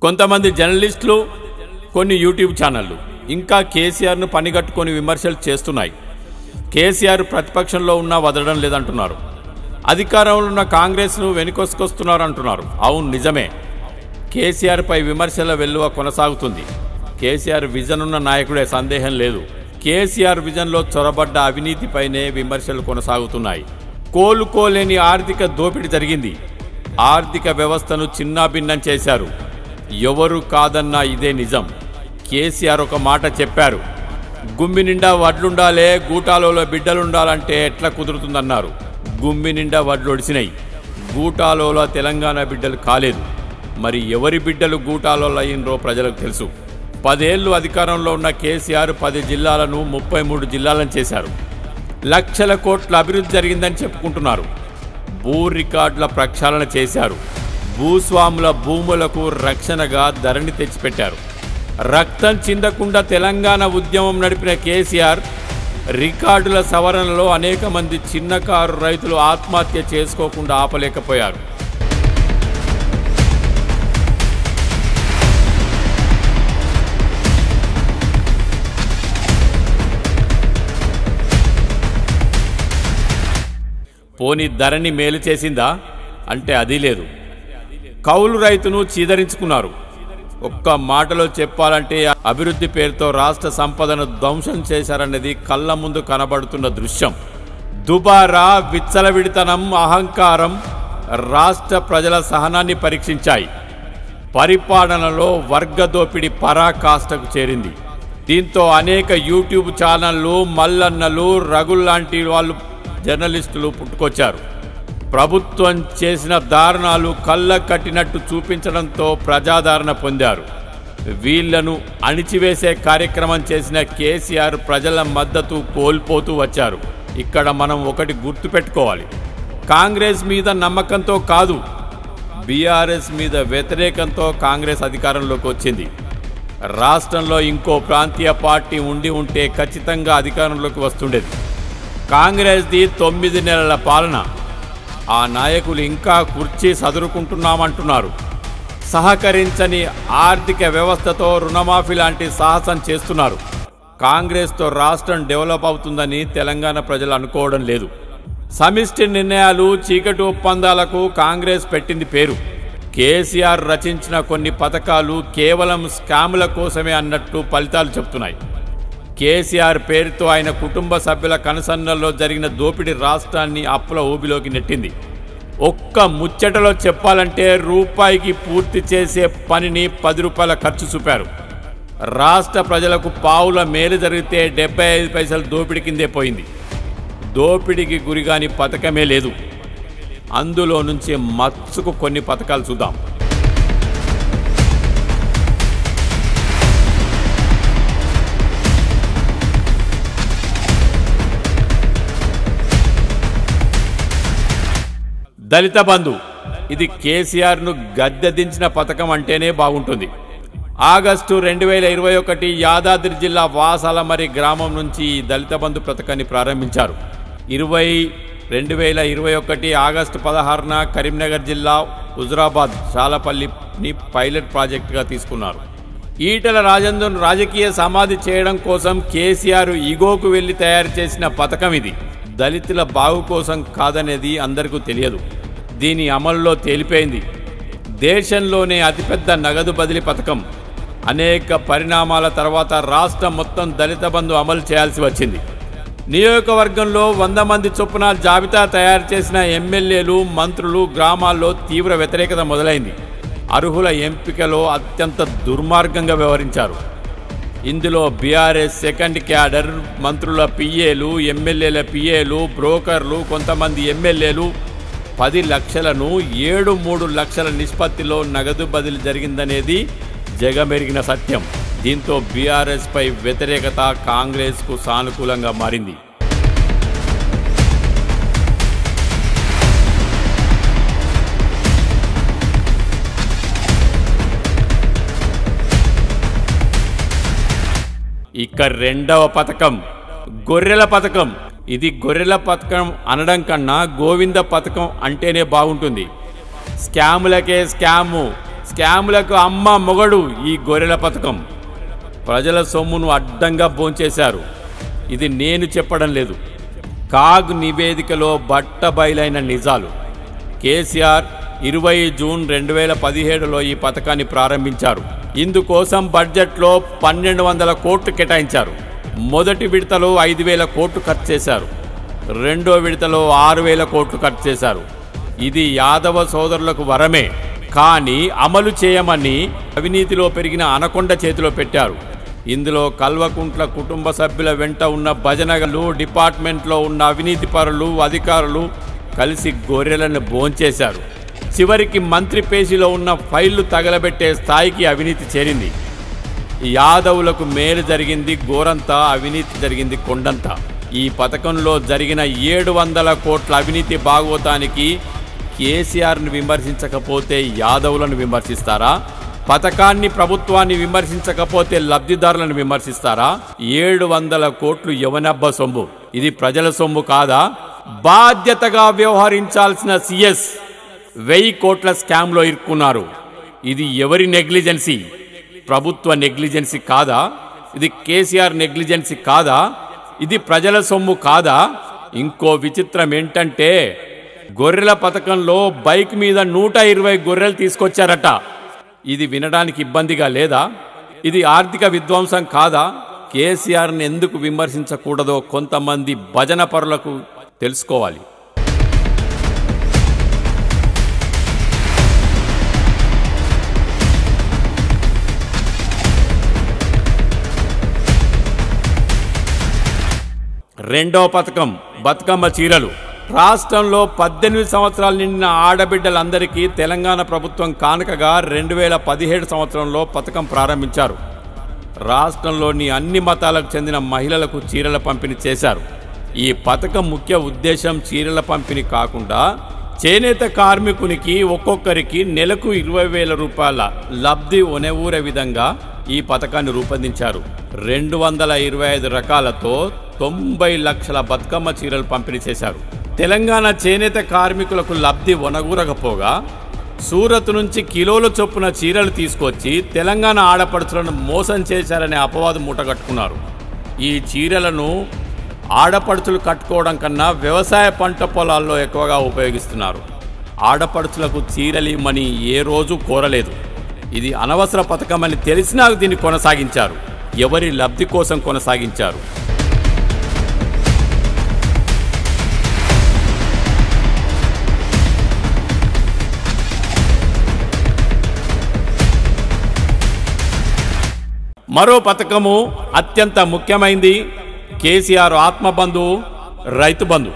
కొంతమంది జర్నలిస్టులు, కొన్ని యూట్యూబ్ ఛానళ్లు ఇంకా కేసీఆర్ను పనిగట్టుకొని విమర్శలు చేస్తున్నాయి. కేసీఆర్ ప్రతిపక్షంలో ఉన్నా వదలడం లేదంటున్నారు. అధికారంలో ఉన్న కాంగ్రెస్ను వెనుకొసుకొస్తున్నారు అంటున్నారు. అవును, నిజమే. కేసీఆర్ పై విమర్శల వెల్లువ కొనసాగుతుంది. కేసీఆర్ విజన్ ఉన్న నాయకుడే, సందేహం లేదు. కేసీఆర్ విజన్లో చొరబడ్డ అవినీతిపైనే విమర్శలు కొనసాగుతున్నాయి. కోలుకోలేని ఆర్థిక దోపిడీ జరిగింది. ఆర్థిక వ్యవస్థను చిన్నాభిన్నం చేశారు. ఎవరు కాదన్నా ఇదే నిజం. కేసీఆర్ ఒక మాట చెప్పారు, గుమ్మి నిండా వడ్లుండాలే, గూటాలలో బిడ్డలుండాలంటే ఎట్లా కుదురుతుందన్నారు. గుమ్మి నిండా వడ్లు ఒడిసినాయి, గూటాలలో తెలంగాణ బిడ్డలు కాలేదు. మరి ఎవరి బిడ్డలు గూటాలలో అయినరో ప్రజలకు తెలుసు. 10 ఏళ్లు అధికారంలో ఉన్న కేసీఆర్ 10 జిల్లాలను 33 జిల్లాలను చేశారు. లక్షల కోట్ల అభివృద్ధి జరిగిందని చెప్పుకుంటున్నారు. భూ రికార్డుల ప్రక్షాళన చేశారు. భూస్వాముల భూములకు రక్షణగా ధరణి తెచ్చిపెట్టారు. రక్తం చిందకుండా తెలంగాణ ఉద్యమం నడిపిన కేసీఆర్ రికార్డుల సవరణలో అనేక మంది చిన్నకారు రైతులు ఆత్మహత్య చేసుకోకుండా ఆపలేకపోయారు. పోనీ ధరణి మేలు చేసిందా అంటే అది లేదు. కౌలు రైతును చీదరించుకున్నారు. ఒక్క మాటలో చెప్పాలంటే అభివృద్ధి పేరుతో రాష్ట్ర సంపదను ధ్వంసం చేశారన్నది కళ్ళ ముందు కనబడుతున్న దృశ్యం. దుబారా, విచ్చలవిడితనం, అహంకారం రాష్ట్ర ప్రజల సహనాన్ని పరీక్షించాయి. పరిపాలనలో వర్గదోపిడి పరాకాష్ఠకు చేరింది. దీంతో అనేక యూట్యూబ్ ఛానళ్లు, మల్లన్నలు, రఘుల్లాంటి వాళ్ళు జర్నలిస్టులు పుట్టుకొచ్చారు. ప్రభుత్వం చేసిన దారుణాలు కళ్ళ కట్టినట్టు చూపించడంతో ప్రజాదరణ పొందారు. వీళ్లను అణిచివేసే కార్యక్రమం చేసిన కేసీఆర్ ప్రజల మద్దతు కోల్పోతూ వచ్చారు. ఇక్కడ మనం ఒకటి గుర్తుపెట్టుకోవాలి, కాంగ్రెస్ మీద నమ్మకంతో కాదు, బీఆర్ఎస్ మీద వ్యతిరేకంతో కాంగ్రెస్ అధికారంలోకి వచ్చింది. రాష్ట్రంలో ఇంకో ప్రాంతీయ పార్టీ ఉండి ఉంటే ఖచ్చితంగా అధికారంలోకి వస్తుండేది. కాంగ్రెస్ది 9 నెలల పాలన. ఆ నాయకులు ఇంకా కుర్చీ సదురుకుంటున్నామంటున్నారు. సహకరించని ఆర్థిక వ్యవస్థతో రుణమాఫీ లాంటి సాహసం చేస్తున్నారు. కాంగ్రెస్తో రాష్ట్రం డెవలప్ అవుతుందని తెలంగాణ ప్రజలు అనుకోవడం లేదు. సమిష్టి నిర్ణయాలు, చీకటి ఒప్పందాలకు కాంగ్రెస్ పెట్టింది పేరు. కేసీఆర్ రచించిన కొన్ని పథకాలు కేవలం స్కాముల కోసమే అన్నట్టు ఫలితాలు చెప్తున్నాయి. కేసీఆర్ పేరుతో ఆయన కుటుంబ సభ్యుల కనుసన్నల్లో జరిగిన దోపిడీ రాష్ట్రాన్ని అప్పుల ఊబిలోకి నెట్టింది. ఒక్క ముచ్చటలో చెప్పాలంటే రూపాయికి పూర్తి చేసే పనిని 10 రూపాయల ఖర్చు చూపారు. రాష్ట్ర ప్రజలకు పావుల మేలు జరిగితే 75 పైసలు దోపిడీ కిందే పోయింది. దోపిడీకి గురిగాని పథకమే లేదు. అందులో నుంచి మచ్చుకు కొన్ని పథకాలు చూద్దాం. దళిత బంధు, ఇది కేసీఆర్ను గద్దె దించిన పథకం అంటేనే బాగుంటుంది. ఆగస్టు 2021 యాదాద్రి జిల్లా వాసాలమరి గ్రామం నుంచి ఈ దళిత బంధు పథకాన్ని ప్రారంభించారు. 2021 ఆగస్టు 16న కరీంనగర్ జిల్లా హుజురాబాద్ చాలపల్లిని పైలట్ ప్రాజెక్టుగా తీసుకున్నారు. ఈటెల రాజేందర్ను రాజకీయ సమాధి చేయడం కోసం కేసీఆర్ ఈగోకు వెళ్లి తయారు చేసిన పథకం ఇది. దళితుల బాగు కోసం కాదనేది అందరికీ తెలియదు. దీని అమలులో తేలిపోయింది. దేశంలోనే అతిపెద్ద నగదు బదిలీ పథకం. అనేక పరిణామాల తర్వాత రాష్ట్రం మొత్తం దళిత బంధు అమలు చేయాల్సి వచ్చింది. నియోజకవర్గంలో 100 మంది చొప్పున జాబితా తయారు చేసిన ఎమ్మెల్యేలు, మంత్రులు గ్రామాల్లో తీవ్ర వ్యతిరేకత మొదలైంది. అర్హుల ఎంపికలో అత్యంత దుర్మార్గంగా వ్యవహరించారు. ఇందులో బీఆర్ఎస్ సెకండ్ క్యాడర్, మంత్రుల పిఏలు, ఎమ్మెల్యేల పిఏలు, బ్రోకర్లు, కొంతమంది ఎమ్మెల్యేలు 10 లక్షలను 7-3 లక్షల నిష్పత్తిలో నగదు బదిలీ జరిగిందనేది జగమెరిగిన సత్యం. దీంతో బీఆర్ఎస్ పై వ్యతిరేకత కాంగ్రెస్కు సానుకూలంగా మారింది. ఇక రెండవ పథకం గొర్రెల పథకం. ఇది గొర్రెల పథకం అనడం కన్నా గోవింద పథకం అంటేనే బాగుంటుంది. స్కాములకే స్కాము, స్కాములకు అమ్మ మొగడు ఈ గొర్రెల పథకం. ప్రజల సొమ్మును అడ్డంగా భోంచేశారు. ఇది నేను చెప్పడం లేదు, కాగ్ నివేదికలో బట్టబయలైన నిజాలు. కేసీఆర్ 20 జూన్ 2017లో ఈ పథకాన్ని ప్రారంభించారు. ఇందుకోసం బడ్జెట్లో 1200 కోట్లు కేటాయించారు. మొదటి విడతలో 5000 కోట్లు ఖర్చు చేశారు. రెండో విడతలో 6000 కోట్లు ఖర్చు చేశారు. ఇది యాదవ సోదరులకు వరమే, కానీ అమలు చేయమని అవినీతిలో పెరిగిన అనకొండ చేతిలో పెట్టారు. ఇందులో కల్వకుంట్ల కుటుంబ సభ్యుల వెంట ఉన్న భజనగలు, డిపార్ట్మెంట్లో ఉన్న అవినీతి పరులు, అధికారులు కలిసి గొర్రెలను భోంచేశారు. చివరికి మంత్రి పేజీలో ఉన్న ఫైళ్లు తగలబెట్టే స్థాయికి అవినీతి చేరింది. యాదవులకు మేలు జరిగింది గోరంతా, అవినీతి జరిగింది కొండంతా. ఈ పథకంలో జరిగిన 700 కోట్ల అవినీతి భాగవతానికి కేసీఆర్ను విమర్శించకపోతే యాదవులను విమర్శిస్తారా? పథకాన్ని, ప్రభుత్వాన్ని విమర్శించకపోతే లబ్ధిదారులను విమర్శిస్తారా? 700 కోట్లు ఎవనబ్బ సొమ్ము? ఇది ప్రజల సొమ్ము కాదా? బాధ్యతగా వ్యవహరించాల్సిన సీఎస్ 1000 కోట్ల స్కామ్లో ఇరుక్కున్నారు. ఇది ఎవరి నెగ్లిజెన్సీ? ప్రభుత్వ నెగ్లిజెన్సీ కాదా? ఇది కేసీఆర్ నెగ్లిజెన్సీ కాదా? ఇది ప్రజల సొమ్ము కాదా? ఇంకో విచిత్రం ఏంటంటే, గొర్రెల పథకంలో బైక్ మీద 120 గొర్రెలు తీసుకొచ్చారట. ఇది వినడానికి ఇబ్బందిగా లేదా? ఇది ఆర్థిక విధ్వంసం కాదా? కేసీఆర్ని ఎందుకు విమర్శించకూడదో కొంతమంది భజన పరులకు తెలుసుకోవాలి. రెండో పథకం బతుకమ్మ చీరలు. రాష్ట్రంలో 18 సంవత్సరాలు నిండిన ఆడబిడ్డలందరికీ తెలంగాణ ప్రభుత్వం కానుకగా 2017 సంవత్సరంలో పథకం ప్రారంభించారు. రాష్ట్రంలోని అన్ని మతాలకు చెందిన మహిళలకు చీరల పంపిణీ చేశారు. ఈ పథకం ముఖ్య ఉద్దేశం చీరల పంపిణీ కాకుండా చేనేత కార్మికునికి ఒక్కొక్కరికి నెలకు 20,000 రూపాయల లబ్ధి ఒనెవూరే విధంగా ఈ పథకాన్ని రూపొందించారు. 225 రకాలతో 90 లక్షల బతుకమ్మ చీరలు పంపిణీ చేశారు. తెలంగాణ చేనేత కార్మికులకు లబ్ధి ఒనగూరకపోగా సూరత్ నుంచి కిలోల చొప్పున చీరలు తీసుకొచ్చి తెలంగాణ ఆడపడుచులను మోసం చేశారనే అపవాదు మూటగట్టుకున్నారు. ఈ చీరలను ఆడపడుచులు కట్టుకోవడం కన్నా వ్యవసాయ పంట పొలాల్లో ఎక్కువగా ఉపయోగిస్తున్నారు. ఆడపడుచులకు చీరలు ఇమ్మని ఏ రోజు కోరలేదు. ఇది అనవసర పథకమని తెలిసినా దీన్ని కొనసాగించారు. ఎవరి లబ్ధి కోసం కొనసాగించారు? మరో పథకము అత్యంత ముఖ్యమైంది. కేసీఆర్ ఆత్మబంధు రైతు బంధు.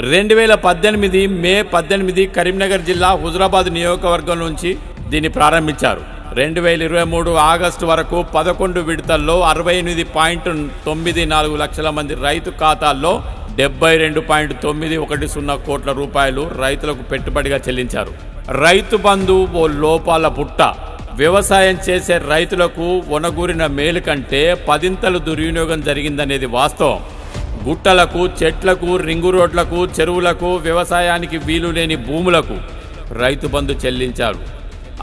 2018 మే 18 కరీంనగర్ జిల్లా హుజురాబాద్ నియోజకవర్గం నుంచి దీన్ని ప్రారంభించారు. 2023 ఆగస్టు వరకు 11 విడతల్లో 68.94 లక్షల మంది రైతు ఖాతాల్లో 72.910 కోట్ల రూపాయలు రైతులకు పెట్టుబడిగా చెల్లించారు. రైతు బంధు ఓ లోపాల పుట్ట. వ్యవసాయం చేసే రైతులకు ఒనగూరిన మేలు కంటే 10 దుర్వినియోగం జరిగిందనేది వాస్తవం. గుట్టలకు, చెట్లకు, రింగు రోడ్లకు, చెరువులకు, వ్యవసాయానికి వీలు లేని భూములకు రైతు బంధు చెల్లించారు.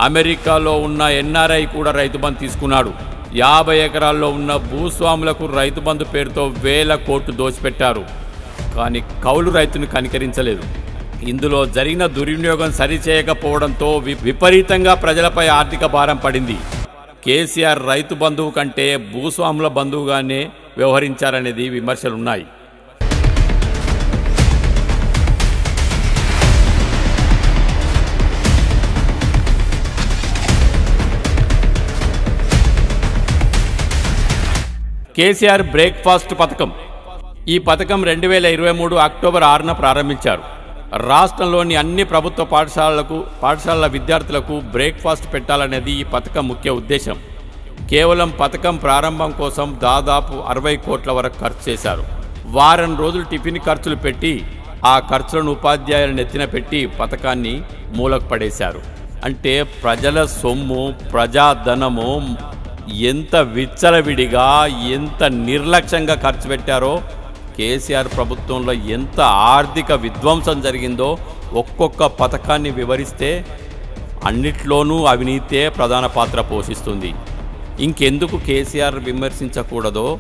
అమెరికాలో ఉన్న ఎన్ఆర్ఐ కూడా రైతు బంధు తీసుకున్నాడు. 50 ఎకరాల్లో ఉన్న భూస్వాములకు రైతు బంధు పేరుతో 1000 కోట్లు దోచిపెట్టారు. కానీ కౌలు రైతును కనికరించలేదు. ఇందులో జరిగిన దుర్వినియోగం సరిచేయకపోవడంతో విపరీతంగా ప్రజలపై ఆర్థిక భారం పడింది. కేసీఆర్ రైతు బంధువు కంటే భూస్వాముల బంధువుగానే వ్యవహరించారనేది విమర్శలున్నాయి. కేసీఆర్ బ్రేక్ఫాస్ట్ పథకం. ఈ పథకం 2023 అక్టోబర్ 6న ప్రారంభించారు. రాష్ట్రంలోని అన్ని ప్రభుత్వ పాఠశాలల విద్యార్థులకు బ్రేక్ఫాస్ట్ పెట్టాలనేది ఈ పథకం ముఖ్య ఉద్దేశం. కేవలం పథకం ప్రారంభం కోసం దాదాపు 60 కోట్ల వరకు ఖర్చు చేశారు. వారం రోజులు టిఫిన్ ఖర్చులు పెట్టి ఆ ఖర్చులను ఉపాధ్యాయులను ఎత్తిన పెట్టి పథకాన్ని మూలకు పడేశారు. అంటే ప్రజల సొమ్ము, ప్రజాధనము ఎంత విచ్చలవిడిగా, ఎంత నిర్లక్ష్యంగా ఖర్చు పెట్టారో, కేసీఆర్ ప్రభుత్వంలో ఎంత ఆర్థిక విధ్వంసం జరిగిందో ఒక్కొక్క పథకాన్ని వివరిస్తే అన్నిట్లోనూ అవినీతే ప్రధాన పాత్ర పోషిస్తుంది. ఇంకెందుకు కేసీఆర్ విమర్శించకూడదో